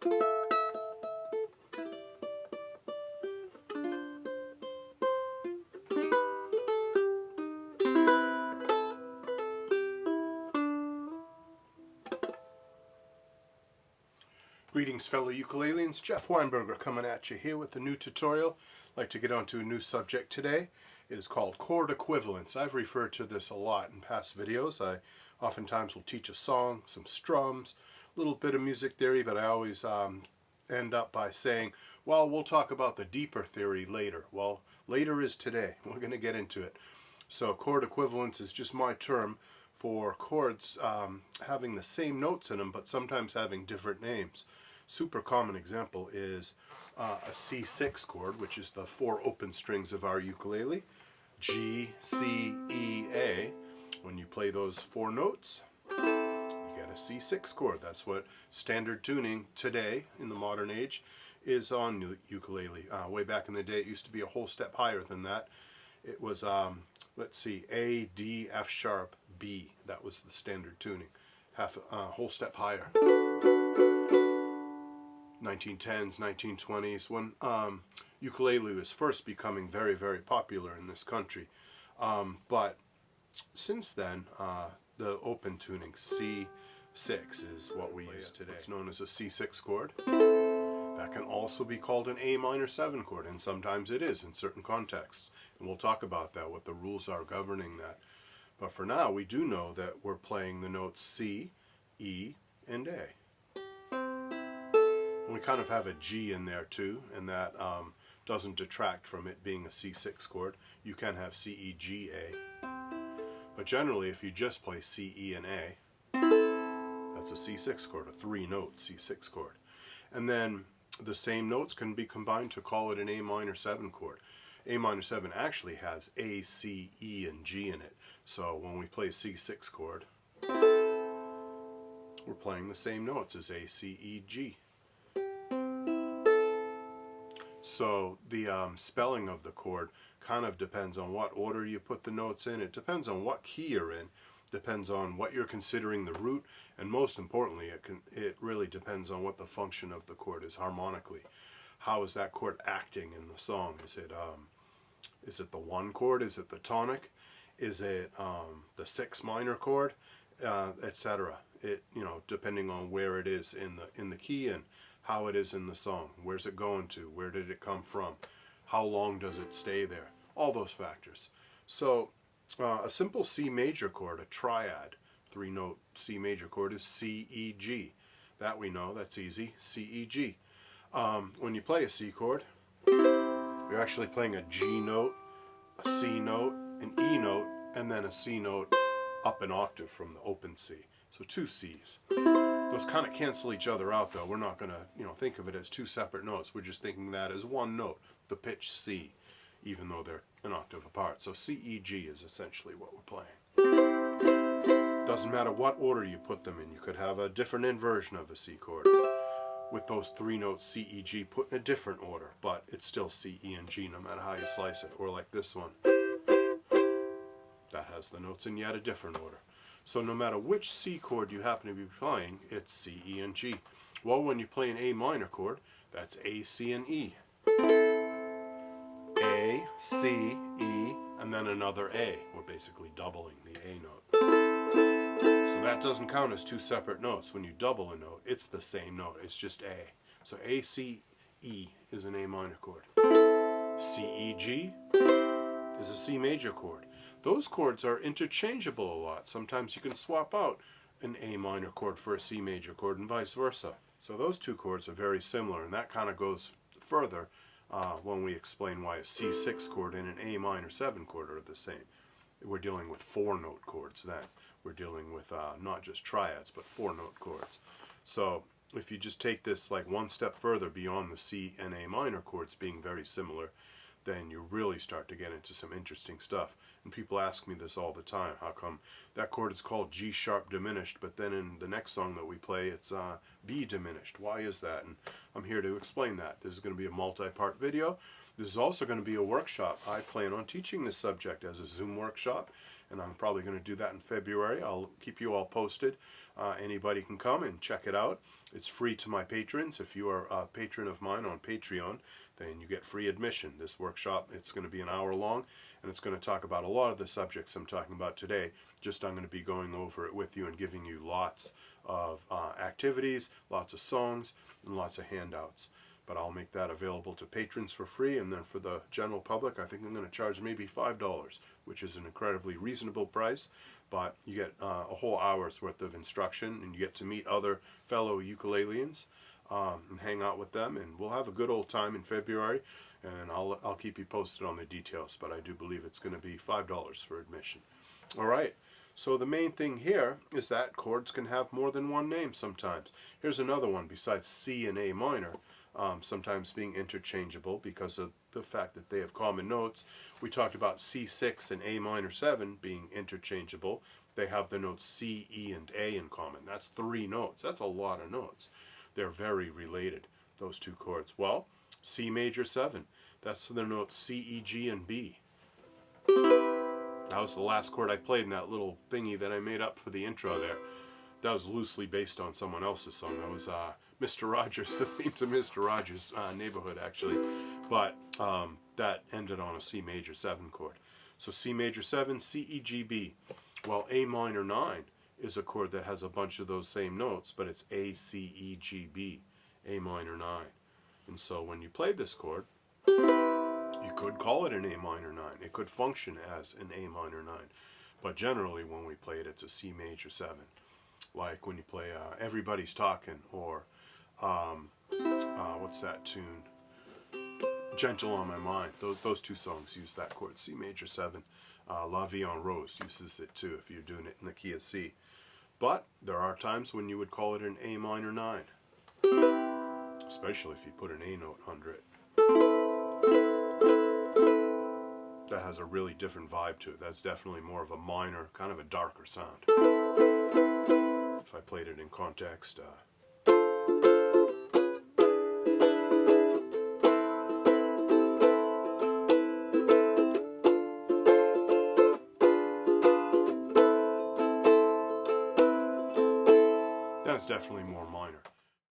Greetings, fellow ukuleleans. Jeff Weinberger coming at you here with a new tutorial. I'd like to get onto a new subject today. It is called chord equivalence. I've referred to this a lot in past videos. I oftentimes will teach a song, some strums, a little bit of music theory, but I always end up by saying, well, we'll talk about the deeper theory later. Well, later is today. We're going to get into it. So chord equivalence is just my term for chords having the same notes in them, but sometimes having different names. Super common example is a C6 chord, which is the four open strings of our ukulele. G, C, E, A. When you play those four notes, you get a C6 chord. That's what standard tuning today in the modern age is on ukulele. Way back in the day, it used to be a whole step higher than that. It was, let's see, A, D, F sharp, B. That was the standard tuning. Half a whole step higher. 1910s, 1920s, when ukulele was first becoming very, very popular in this country. But since then, the open tuning C6 is what we use today. It's known as a C6 chord. That can also be called an A minor 7 chord, and sometimes it is in certain contexts. And we'll talk about that, what the rules are governing that. But for now, we do know that we're playing the notes C, E, and A. And we kind of have a G in there too, and that doesn't detract from it being a C6 chord. You can have C, E, G, A. But generally, if you just play C, E, and A, that's a C6 chord, a three-note C6 chord. And then the same notes can be combined to call it an A minor 7 chord. A minor 7 actually has A, C, E, and G in it. So when we play C6 chord, we're playing the same notes as A, C, E, G. So the spelling of the chord kind of depends on what order you put the notes in. It depends on what key you're in. Depends on what you're considering the root, and most importantly, it really depends on what the function of the chord is harmonically. How is that chord acting in the song? Is it the one chord? Is it the tonic? Is it the 6 minor chord, etc. It depending on where it is in the key and how it is in the song. Where's it going to? Where did it come from? How long does it stay there? All those factors. So a simple C major chord, a triad, three-note C major chord is C, E, G. That we know, that's easy, C, E, G. When you play a C chord, you're actually playing a G note, a C note, an E note, and then a C note up an octave from the open C. So two Cs. Those kind of cancel each other out though. We're not going to think of it as two separate notes. We're just thinking that as one note, the pitch C, even though they're an octave apart. So C, E, G is essentially what we're playing. Doesn't matter what order you put them in. You could have a different inversion of a C chord with those three notes C, E, G put in a different order, but it's still C, E, and G no matter how you slice it. Or like this one. That has the notes in yet a different order. So no matter which C chord you happen to be playing, it's C, E, and G. Well, when you play an A minor chord, that's A, C, and E. A, C, E, and then another A. We're basically doubling the A note. So that doesn't count as two separate notes. When you double a note, it's the same note. It's just A. So A, C, E is an A minor chord. C, E, G is a C major chord. Those chords are interchangeable a lot. Sometimes you can swap out an A minor chord for a C major chord and vice versa. So those two chords are very similar, and that kind of goes further when we explain why a C6 chord and an A minor 7 chord are the same. We're dealing with 4-note chords then. We're dealing with not just triads, but 4-note chords. So if you just take this like one step further beyond the C and A minor chords being very similar, then you really start to get into some interesting stuff. And people ask me this all the time. How come that chord is called G sharp diminished, but then in the next song that we play, it's B diminished? Why is that? And I'm here to explain that. This is going to be a multi-part video. This is also going to be a workshop. I plan on teaching this subject as a Zoom workshop, and I'm probably going to do that in February. I'll keep you all posted. Anybody can come and check it out. It's free to my patrons. If you are a patron of mine on Patreon, then you get free admission. This workshop, it's going to be an hour long, and it's going to talk about a lot of the subjects I'm talking about today. Just I'm going to be going over it with you and giving you lots of activities, lots of songs, and lots of handouts. But I'll make that available to patrons for free, and then for the general public, I think I'm going to charge maybe $5, which is an incredibly reasonable price. But you get a whole hour's worth of instruction, and you get to meet other fellow ukuleleans and hang out with them, and we'll have a good old time in February, and I'll keep you posted on the details, but I do believe it's going to be $5 for admission. All right, so the main thing here is that chords can have more than one name sometimes. Here's another one besides C and A minor, sometimes being interchangeable because of the fact that they have common notes. We talked about C6 and A minor 7 being interchangeable. They have the notes C, E, and A in common. That's 3 notes. That's a lot of notes. They're very related, those two chords. Well, C major 7, that's the notes C, E, G, and B. That was the last chord I played in that little thingy that I made up for the intro there. That was loosely based on someone else's song. That was Mr. Rogers, the theme to Mr. Rogers' Neighborhood, actually. But that ended on a C major 7 chord. So C major 7, C, E, G, B. Well, A minor 9 is a chord that has a bunch of those same notes, but it's A, C, E, G, B, A minor 9. And so when you play this chord, you could call it an A minor 9. It could function as an A minor 9. But generally when we play it, it's a C major 7. Like when you play Everybody's Talking, or what's that tune? Gentle on My Mind. Those two songs use that chord, C major 7. La Vie en Rose uses it too if you're doing it in the key of C. But there are times when you would call it an A minor 9, especially if you put an A note under it. That has a really different vibe to it. That's definitely more of a minor, kind of a darker sound. If I played it in context, that's definitely more minor.